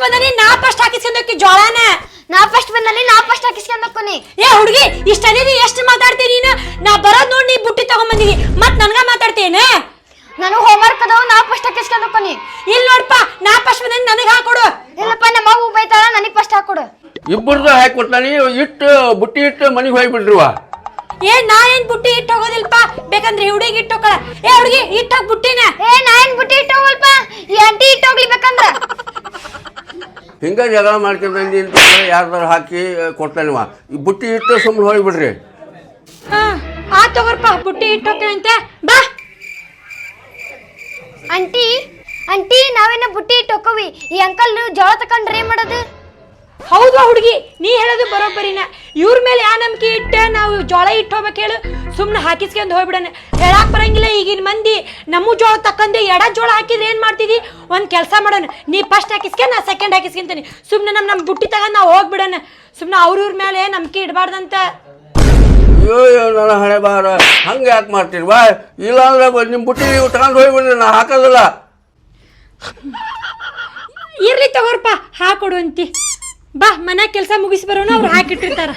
ಬಂದನಿ ನಾ ಫಸ್ಟ್ ಹಾಕಿಸ್ಕೊಂಡೋಕಿ ಜೋಳನ ನಾ ಫಸ್ಟ್ ಬಂದಲ್ಲಿ ನಾ ಫಸ್ಟ್ ಹಾಕಿಸ್ಕೊಂಡ್ ಹೋಗ್ಕೊನಿ. ಏ ಹುಡುಗಿ ಇಷ್ಟಲ್ಲಿ ಎಷ್ಟು ಮಾತಾಡ್ತೀನಿ ನೀನು ನಾ ಬರೋದ್ ನೋಡಿ ನೀ ಬುಟ್ಟಿ ತಗೊಂಬಂದಿದಿ ಮತ್ ನನ್ಗ ಮಾತಾಡ್ತೇನೆ ನಾನು ಹೋಮ್ವರ್ಕ್ ಅದಾವ ನಾ ಫಸ್ಟ್ ಹಾಕಿಸ್ಕೊಂಡ್ ಹೋಗ್ಕೊನಿ. ಇಲ್ಲಿ ನೋಡ್ಪ ನಾ ಫಸ್ಟ್ ಬಂದನಿ ನನಗೆ ಹಾಕೊಡು. ಇಲ್ಲಪ್ಪ ನಮ್ಮ ಅವ್ವ ಬೈತಾಳ ನನಗೆ ಫಸ್ಟ್ ಹಾಕೊಡು. ಇಬ್ಬರದು ಹಾಕಿ ಕೊಡ್ತಾನೆ ಇಟ್ಟು ಬುಟ್ಟಿ ಇಟ್ಟು ಮನೆಗೆ ಹೋಗ್ಬಿಡ್ರಿವ. ಏ ನಾ ಏನ್ ಬುಟ್ಟಿ ಇಟ್ಟು ಹೋಗೋದಿಲ್ಪ ಬೇಕಂದ್ರೆ ಹುಡುಗಿ ಇಟ್ಟು ಹೋಗಲ್ಲ. ಏ ಹುಡುಗಿ ಇಟ್ಟು ಹೋಗ್ ಬುಟ್ಟಿನ. ಏ ನಾ ಏನ್ ಬುಟ್ಟಿ ಇಟ್ಟು ಹೋಗಲ್ಪ ಈ ಆಂಟಿ ಇಟ್ಟು ಹೋಗ್ಲಿ ಬೇಕಂದ್ರ. ಹಿಂಗ ಜಗಳ ಮಾಡ್ಕೊಂಡ್ಬಂದಿ ಅಂತ ಯಾರ್ದಾರು ಹಾಕಿ ಕೊಡ್ತಾನಿವ. ಈ ಬುಟ್ಟಿ ಇಟ್ಟು ಸುಮ್ಮನೆ ಹೋಗ್ಬಿಡ್ರಿ. ಹಾ ಆ ತಗೋರ್ಪ ಬುಟ್ಟಿ ಇಟ್ಟು ಹೋಗ್ತೇವಂತೆ ಬಾ. ಆಂಟಿ ಆಂಟಿ ನಾವೇನ ಬುಟ್ಟಿ ಇಟ್ಟು ಹೋಕ್ಕವಿ ಈ ಅಂಕಲ್ ಜೋಳ ತಕೊಂಡ್ರೆ ಏನ್ ಮಾಡೋದು? ಹೌದು ಹುಡುಗಿ ನೀ ಹೇಳೋದು ಬರೋಬ್ಬರಿನ. ಇವ್ರ ಮೇಲೆ ಯಾ ನಂಬಿಕೆ ಇಟ್ಟ ನಾವು ಜೋಳ ಇಟ್ಟು ಹೋಗ್ಬೇಕು ಹೇಳು. ಸುಮ್ಮನೆ ಹಾಕಿಸ್ಕೊಂಡು ಹೋಗ್ಬಿಡಣ. ಹೇಳಾಕ್ ಬರಂಗಿಲ್ಲ ಈಗಿನ ಮಂದಿ. ನಮ್ಮ ಜೋಳ ತಕ್ಕಂದೆ ಎಡ ಜೋಳ ಹಾಕಿದ್ರೆ ಏನ್ ಮಾಡ್ತಿದಿ? ಒಂದ್ ಕೆಲಸ ಮಾಡೋಣ ನೀ ಫಸ್ಟ್ ಹಾಕಿಸ್ಕೊಂಡು ನಾ ಸೆಕೆಂಡ್ ಹಾಕಿಸ್ಕೊಂತೀನಿ. ಸುಮ್ಮನೆ ನಮ್ಮ ಬುಟ್ಟಿ ತಗೊಂಡು ನಾವು ಹೋಗ್ಬಿಡಣ. ಸುಮ್ಮನೆ ಅವ್ರ ಮೇಲೆ ನಂಬಿಕೆ ಇಡಬಾರ್ದಂತ. ಅಯ್ಯೋ ನನ್ನ ಹಣೆ ಬಾರ ಹಂಗೆ ಯಾಕೆ ಮಾಡ್ತೀರಿ ಬಾ. ಇಲ್ಲಾಂದ್ರೆ ನಿಮ್ಮ ಬುಟ್ಟಿ ನೀವು ತಗೊಂಡು ಹೋಗ್ಬಿಡ್ರಿ ನಾ ಹಾಕೋದಿಲ್ಲ. ಇರ್ಲಿ ತಗೋರ್ಪ ಹಾಕೊಡು ಅಂತಿ ಬಾ. ಮನೆ ಕೆಲಸ ಮುಗಿಸಿ ಬರೋಣ ಅವ್ರು ಹಾಕಿಟ್ಟಿರ್ತಾರ.